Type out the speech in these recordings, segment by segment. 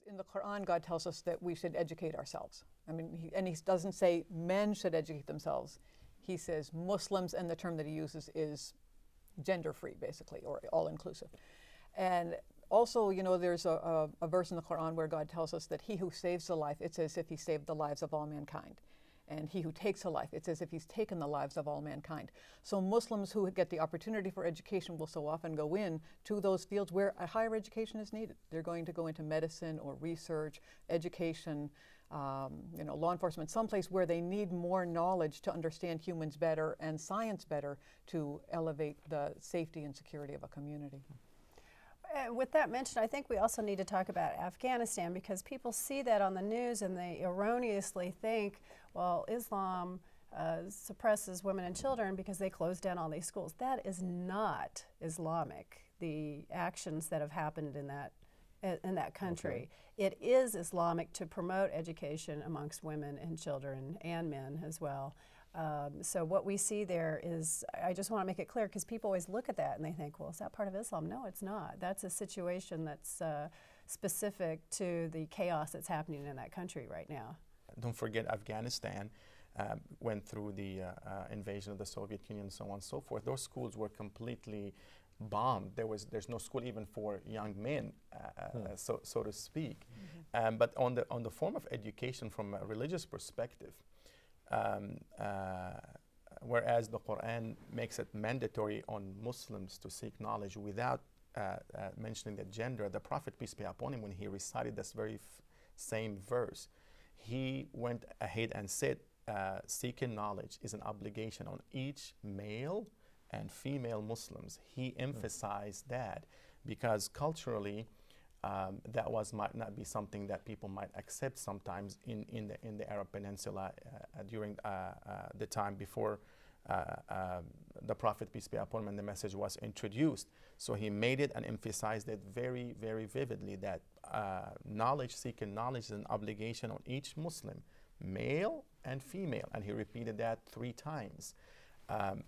In the Quran, God tells us that we should educate ourselves. I mean, he doesn't say men should educate themselves. He says Muslims, and the term that he uses is gender-free, basically, or all-inclusive. And also, you know, there's a verse in the Quran where God tells us that he who saves a life, it's as if he saved the lives of all mankind. And he who takes a life, it's as if he's taken the lives of all mankind. So Muslims who get the opportunity for education will so often go in to those fields where a higher education is needed. They're going to go into medicine or research, education, you know, law enforcement, someplace where they need more knowledge to understand humans better and science better to elevate the safety and security of a community. With that mentioned, I think we also need to talk about Afghanistan, because people see that on the news and they erroneously think, well, Islam suppresses women and children because they close down all these schools. That is not Islamic, the actions that have happened in that country. Okay. It is Islamic to promote education amongst women and children and men as well. So what we see there is, I just want to make it clear, because people always look at that and they think, well, is that part of Islam? No, it's not. That's a situation that's specific to the chaos that's happening in that country right now. Don't forget, Afghanistan went through the invasion of the Soviet Union and so on and so forth. Those schools were completely bombed. There's no school even for young men, so to speak. Mm-hmm. But on the form of education from a religious perspective, whereas the Quran makes it mandatory on Muslims to seek knowledge without mentioning the gender, the Prophet, peace be upon him, when he recited this very same verse, he went ahead and said, seeking knowledge is an obligation on each male and female Muslims. He emphasized that because culturally, that might not be something that people might accept sometimes in the Arab Peninsula during the time before the Prophet, peace be upon him, and the message was introduced. So he made it and emphasized it very, very vividly that seeking knowledge is an obligation on each Muslim, male and female, and he repeated that 3 times.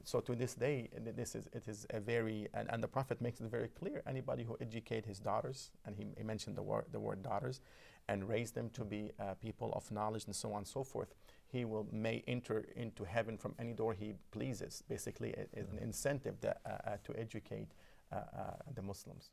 So to this day, it is a very, and the Prophet makes it very clear, anybody who educate his daughters, and he mentioned the word daughters, and raise them to be people of knowledge and so on and so forth, he may enter into heaven from any door he pleases. Basically, an incentive to educate the Muslims.